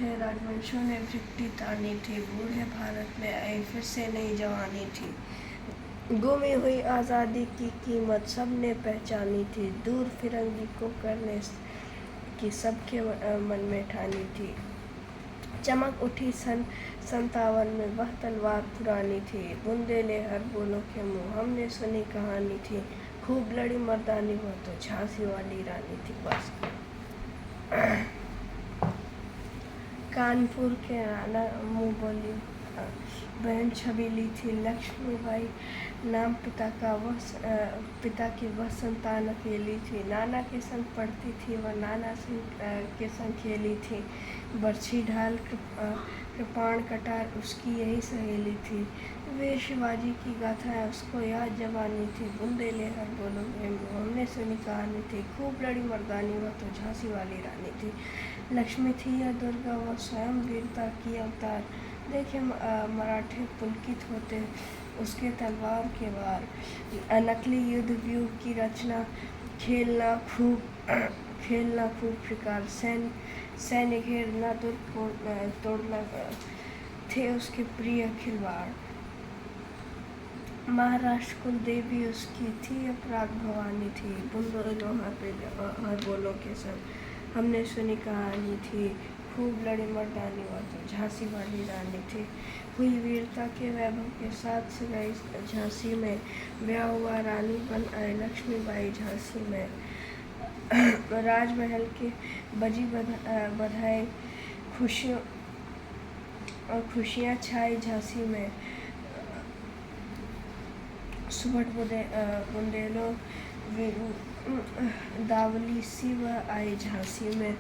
थे राजवंशों ने वृत्ति तानी थी, बूढ़े भारत में आई फिर से नई जवानी थी। गुमी हुई आज़ादी की कीमत सबने पहचानी थी, दूर फिरंगी को करने की सबके मन में ठानी थी। चमक उठी सन 57 में वह तलवार पुरानी थी, बुंदेले हर बोलों के मुँह हमने सुनी कहानी थी। खूब लड़ी मर्दानी वो तो झांसी वाली रानी थी। बस कानपुर के राना मुँह बोली बहन छबीली थी लक्ष्मीबाई नाम पिता की वह संतान अकेली थी। नाना के संग पढ़ती थी वह, नाना के संग खेली थी। बरछी ढाल कृपाण कटार उसकी यही सहेली थी। वीर शिवाजी की गाथाएं उसको याद जवानी थी, बुंदेले हर बोलो हमने सुनी कहानी थी। खूब लड़ी मर्दानी वह तो झांसी वाली रानी थी। लक्ष्मी थी या दुर्गा वह स्वयं वीरता की अवतार, देखे मराठे पुलकित होते उसके तलवार के वार। नकली युद्ध व्यूह की रचना, खेलना खूब शिकार, सैन्य घेरना दुर्ग तोड़ना थे उसके प्रिय खिलवाड़। महाराष्ट्र कुल देवी उसकी थी, अपराध भवानी थी, बुंदेलों हर बोलों के संग हमने सुनी कहानी थी। खूब लड़ी मर्दानी वह तो झांसी वाली रानी थी। हुई वीरता के वैभव के साथ सगाई झांसी में, ब्याह हुआ रानी बन आए लक्ष्मीबाई झांसी में। राजमहल के बजी बधाई, खुशियाँ छाई झांसी में। सुबह बुंदेलों दावली सी वह आई झांसी में।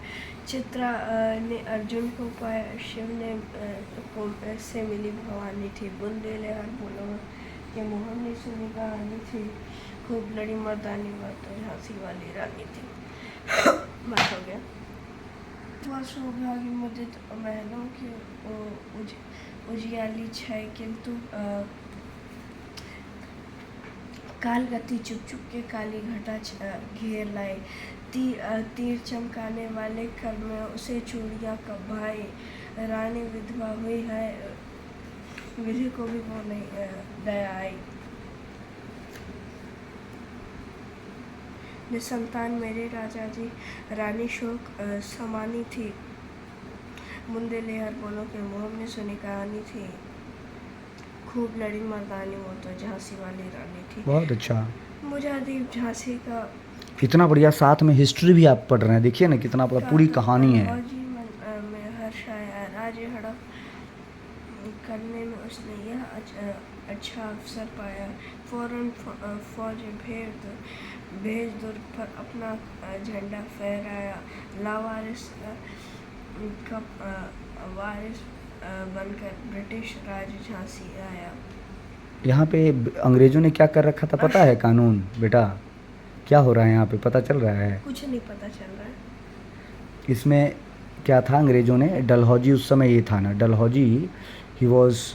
चित्रा ने अर्जुन को पाया, शिव ने से मिली भवानी थी। बुंदेले हर बोलो के मुँह हमने सुनी कहानी थी। खूब लड़ी मर्दानी वह तो झांसी वाली रानी थी। बात हो गया। वह सौभाग्य मुदित महलों की उजियाली छाई, किंतु काल गति चुप चुप के काली घटा घेर लाई। तीर चमकाने वाले कर में उसे चूड़ियाँ कब भाई, रानी विधवा हुई है विधि को भी वो नहीं दया आई। निसंतान मेरे राजा जी रानी शोक समानी थी, बुंदेले हर बोलों के मुँह हमने सुनी कहानी थी। खूब लड़ी मर्दानी वो तो झांसी वाली रानी थी। बहुत अच्छा। मुजाहिद झांसी का इतना बढ़िया, साथ में हिस्ट्री भी आप पढ़ रहे हैं, देखिए ना कितना पूरी कहानी है। में हर्ष आया, राज्य हड़प करने में उसने यह अच्छा अवसर पाया। फौरन फौज भेज दुर्ग पर अपना झंडा फहराया। लावारिस वारिस बनकर ब्रिटिश राज झांसी आया। यहाँ पे अंग्रेजों ने क्या कर रखा था पता है? कानून बेटा क्या हो रहा है यहाँ पे, पता चल रहा है? कुछ नहीं पता चल रहा है। इसमें क्या था, अंग्रेजों ने डलहौजी, उस समय ये था ना डलहौजी, ही वॉज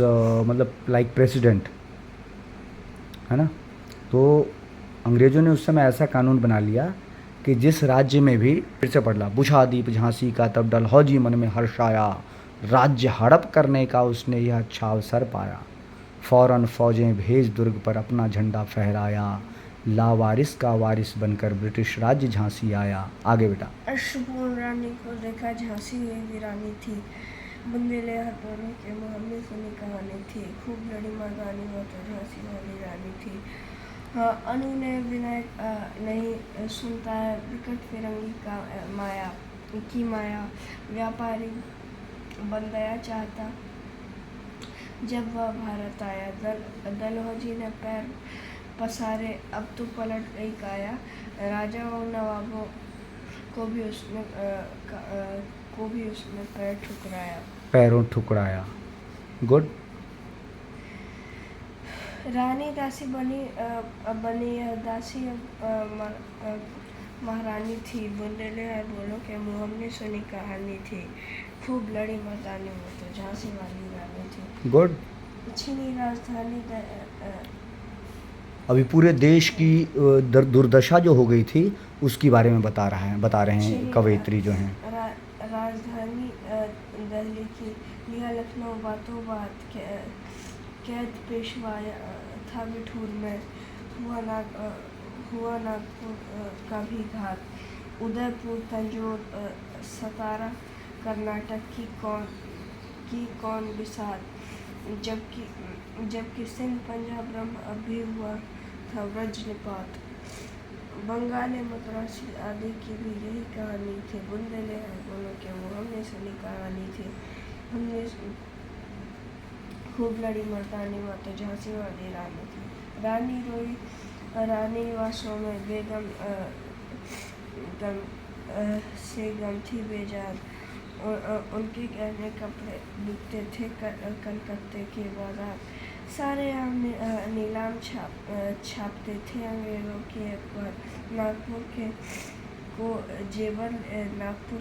मतलब लाइक प्रेसिडेंट, है ना। तो अंग्रेज़ों ने उस समय ऐसा कानून बना लिया कि जिस राज्य में भी, फिर से पढ़ ला, बुझादीप झांसी का तब डलहौजी मन में हर्ष आया, राज्य हड़प करने का उसने यह अच्छा अवसर पाया। फ़ौरन फ़ौजें भेज दुर्ग पर अपना झंडा फहराया, लावारिस का वारिस बनकर ब्रिटिश राज्य झांसी आया। आगे बेटा। अश्वपूर्ण रानी को देखा झांसी हुई वीरानी थी, बुंदेले हर बोलों के मुँह हमने सुनी कहानी थी। खूब लड़ी मर्दानी वो तो झांसी वाली रानी थी। अनु ने विनय नहीं सुनता है, विकट फिरंगी का माया व्यापारी बंदया चाहता जब वह भारत आया। डलहौजी ने पैर पसारे, अब तो पलट गई काया। राजा और नवाबों को भी उसने पैरों ठुकराया। गुड। रानी दासी बनी यह दासी महारानी थी, बुंदेले हर बोलों के मुँह हमने सुनी कहानी थी। खूब लड़ी मर्दानी वो तो झांसी वाली रानी थी। गुड। छीनी राजधानी अभी पूरे देश की दुर्दशा जो हो गई थी उसकी बारे में बता रहे हैं कवयित्री जो हैं। राजधानी दिल्ली की, लिया लखनऊ बातों बात, कैद पेशवा था बिठूर में, हुआ नागपुर का भी घात, उदयपुर तंजौर सतारा कर्नाटक की कौन बिसात, जबकि सिंध पंजाब ब्रह्म भी हुआ था वज्रपात, बंगाल मद्रासी आदि की भी यही कहानी थी, बुंदेलखंड बोलो के वो हमने सुनी कहानी थी, हमने खूब लड़ी मर्दानी माँ तो झांसी वाली रानी थी, रानी रोई रानी वासों में बेगम से गम थी बेजार, उनके गहने कपड़े बिकते थे कलकत्ते के बाजार, सारे आम नीलाम छापते थे अंग्रेजों के अखबार, नागपुर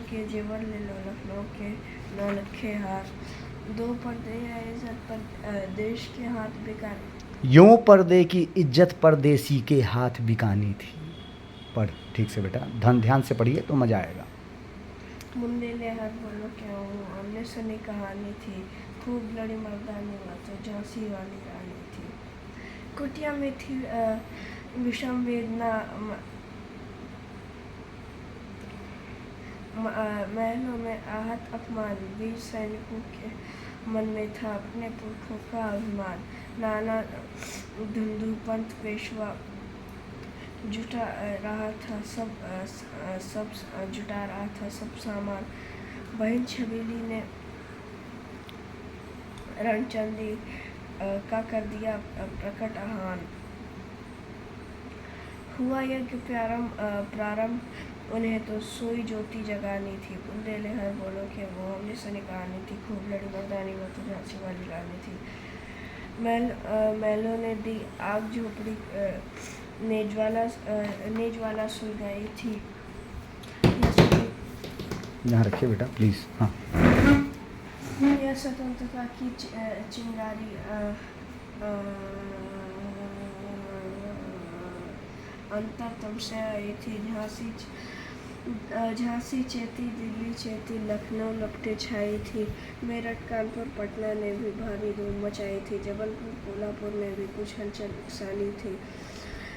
के जेवर ले लो लखनऊ के नौलखे हार, दो पर्दे या इज्जत पर देश के हाथ बिकाने, यूं पर्दे की इज्जत परदेसी के हाथ बिकानी थी। पढ़ ठीक से बेटा, ध्यान से पढ़िए तो मज़ा आएगा। बुंदेलखंड बोलो क्या वो हमने सुनी कहानी थी, खूब लड़ी मर्दानी माँ तो झांसी वाली रानी थी, कुटिया में थी विषम वेदना, महलों में आहत अपमान, वीर सैनिकों के मन में था अपने पुरखों का अभिमान, नाना धुंधु पंथ पेशवा जुटा रहा था सब सामान, बहन छबीली ने रणचंदी का कर दिया प्रकट आह्वान, हुआ यज्ञ प्रारंभ उन्हें तो सोई ज्योति जगानी थी, बुंदेलखंड बोलो के वो हमने सुनी कहानी थी, खूब लड़ी मर्दानी वो तो झांसी वाली रानी थी, महलों ने दी आग झोपड़ी नेजवाला सुलगाई थी, यहाँ रखिए बेटा प्लीज़। हाँ, यह स्वतंत्रता की चिंगारी अंतर तुमसे आई थी, झांसी चेती, दिल्ली चेती, लखनऊ लपटे छाई थी, मेरठ कानपुर पटना ने भी भारी धूम मचाई थी, जबलपुर कोल्हापुर में भी कुछ हलचल सानी थी,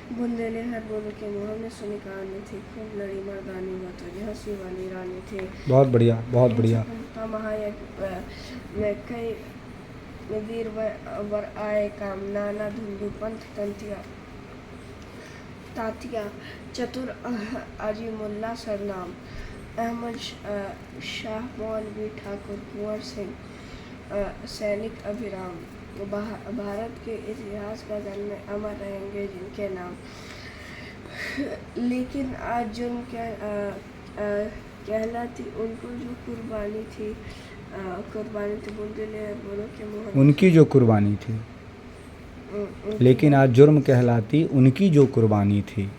बुंदेलखंड बोलो के मुँह में सुनी कहानी थी, खूब लड़ी मर्दानी वो तो झांसी वाली रानी थी। बहुत बढ़िया बहुत बढ़िया। महायज्ञ में कई वीर वर आए काम, नाना धुंधु पंथ तातिया, चतुर अजीमुल्ला सरनाम, अहमद शाह मौलवी ठाकुर कुंवर सिंह सैनिक अभिराम, भारत के इतिहास का गगन में अमर रहेंगे जिनके नाम, लेकिन आज जुर्म कहलाती उनको जो कुर्बानी थी बुंदेलखंड बोलो के मुँह, उनकी जो कुर्बानी थी, लेकिन आज जुर्म कहलाती उनकी जो कुर्बानी थी,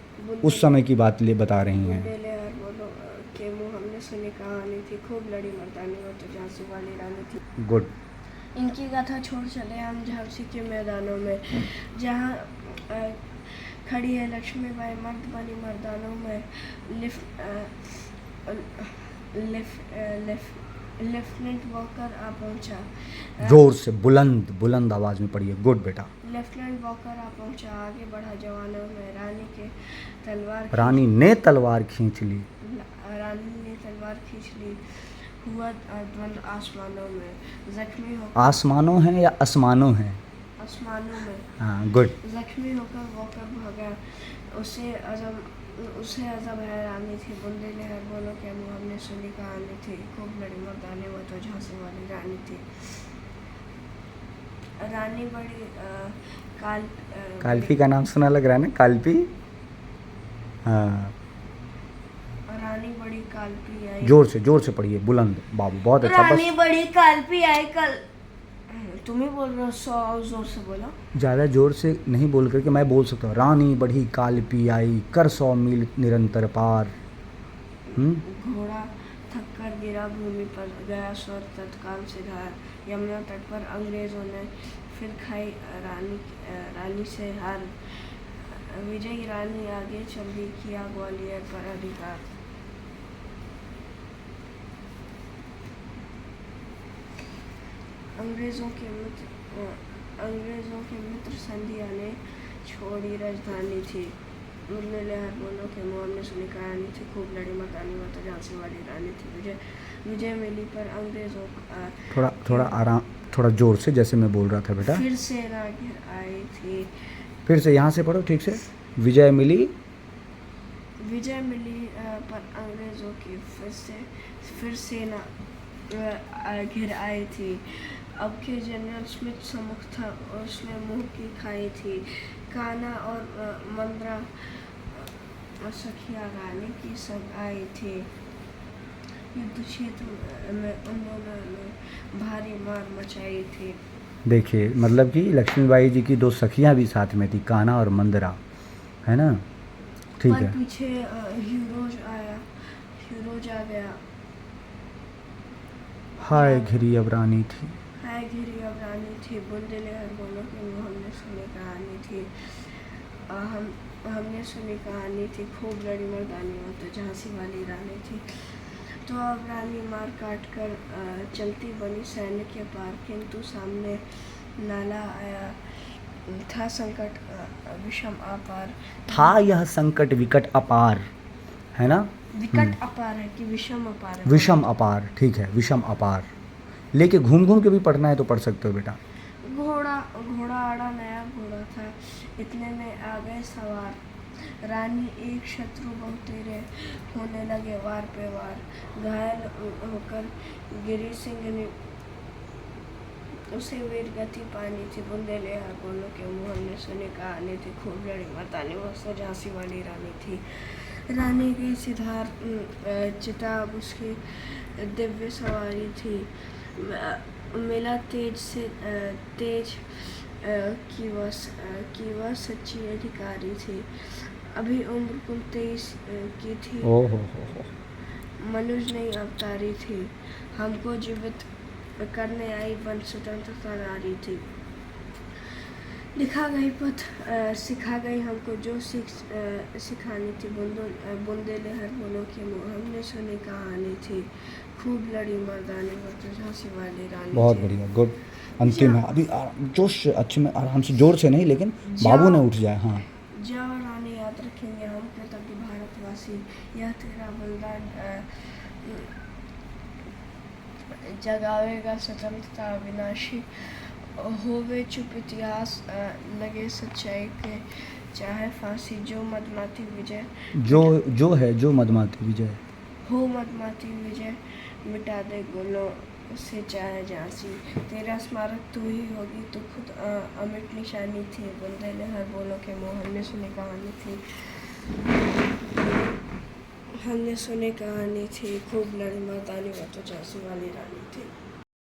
उस समय की बात बता रही हैं। बुंदेलखंड बोलो के मुँह हमने सुनी कहानी थी, खूब लड़ी मर्दानी वो तो झांसी वाली रानी थी। गुड। इनकी गाथा छोड़ चले हम झांसी के मैदानों में, जहाँ खड़ी है लक्ष्मीबाई मर्द बनी मर्दानों में, लेफ्टिनेंट वॉकर आ पहुंचा, जोर से बुलंद आवाज में पढ़िए। गुड बेटा। लेफ्टिनेंट वॉकर आ पहुंचा, आगे बढ़ा जवानों में, रानी ने तलवार खींच ली, हुआ द्वंद्व आसमानों में, जख्मी होकर, आसमानों हैं या आसमानों हैं? आसमानों में। हाँ गुड। जख्मी होकर वॉकर भागा, उसे अजब हैरानी थी, बुंदेलखंड बोलो के मुँह हमने सुनी कहानी थी, खूब लड़ी मर्दानी वो तो झांसी वाली रानी थी, रानी बड़ी काल्पी का नाम सुना लग रहा है ना, काल्पी। हाँ, रानी बड़ी काल्पी आई, जोर से पढ़िए, बुलंद बाबू, बहुत अच्छा। रानी बड़ी काल्पी आई कल, तुम ही बोल रहे हो, जोर से बोलो। ज़्यादा जोर से नहीं बोल करके मैं बोल सकता हूँ, रानी बढ़ी काल्पी आई कर 100 मील निरंतर पार। घोड़ा थक कर गिरा भूमि पर, गया स्वर तत्काल से धार, यमुना तट पर अंग्रेजों ने फिर खाई रानी से हार, विजयी रानी आगे चल दी, किया ग्वालियर पर अधिकार। अंग्रेज़ों के मित्र संधिया ने छोड़ी राजधानी थी। मुरली लहर बोलो के मुँह हमने सुनी कहानी थी। खूब लड़ी मकानी वो तो झांसी वाली रानी थी। विजय मिली पर अंग्रेज़ों थोड़ा आराम, थोड़ा ज़ोर से, जैसे मैं बोल रहा था बेटा। फिर सेना घिर आई थी। फिर से यहाँ से पढ़ो ठीक से। विजय मिली पर अंग्रेज़ों की फिर सेना घिर आई थी। अब के जनरल स्मिथ सम्मुख था, उसने मुंह की खाई थी। कान्हा और मंद्रा सखिया रानी की संग आई थी। युद्ध क्षेत्र में उन्होंने भारी मार मचाई थी। देखिए, मतलब कि लक्ष्मीबाई जी की दो सखियाँ भी साथ में थी, कान्हा और मंदरा, है ना। ठीक पर है। पीछे ह्यूरोज आ गया। हाय घिरी अब रानी थी। बुंदेले हर बोलो के मुँह हमने सुनी कहानी थी। हमने सुनी कहानी थी। खूब लड़ी मर्दानी वो तो झांसी वाली रानी थी। तो अब रानी मार काट कर चलती बनी सैन्य के पार, किंतु सामने नाला आया था संकट विषम अपार। था यह संकट विकट अपार, है ना। विकट अपार है कि विषम अपार है? विषम अपार, ठीक है, विषम अपार। लेके घूम घूम के भी पढ़ना है तो पढ़ सकते हो बेटा। घोड़ा आड़ा नया घोड़ा था, इतने में आ गए सवार। रानी एक शत्रु बहुतेरे होने लगे वार पे वार। घायल होकर गिरी सिंह ने उसे वीर गति पानी थी। बुंदेले हर बोलो के मुँह हमने सुनी कहानी थी। खूब लड़ी मर्दानी वो तो झांसी वाली रानी थी। रानी की सिद्धार्थ चिताब उसकी दिव्य सवारी थी। मिला तेज की वह सच्ची अधिकारी थी। अभी उम्र कुल 23 की थी। ओहो, मनुज नहीं अवतारी थी। हमको जीवित करने आई बन स्वतंत्रता नारी थी। दिखा गई पथ सिखा गई हमको जो सिखानी थी। बुंदेले हर बोलो के मुँह हमने सुनी कहानी थी। खूब लड़ी मर्दानी वो तो झांसी वाली रानी। बहुत बढ़िया, गुड। अंतिम है अभी। जोश अच्छे में, आराम से, जोर से नहीं, लेकिन बाबू ने उठ जाए। हाँ, जाओ रानी, याद रखेंगे हम कृतज्ञ भारतवासी। यह तेरा बलिदान जगावेगा स्वतंत्रता अविनाशी। होवे चुप इतिहास लगे सच्चाई के चाहे फांसी। जो मदमाती विजय जो मदमाती विजय हो मदमाती विजय मिटा दे गुलों से चाहे झांसी। तेरा स्मारक तू ही होगी तो खुद अमिट निशानी थी। बुंदेले हर बोलो के मुँह हमने सुनी कहानी थी। खूब लड़ी मर्दानी वो तो झांसी वाली रानी थी।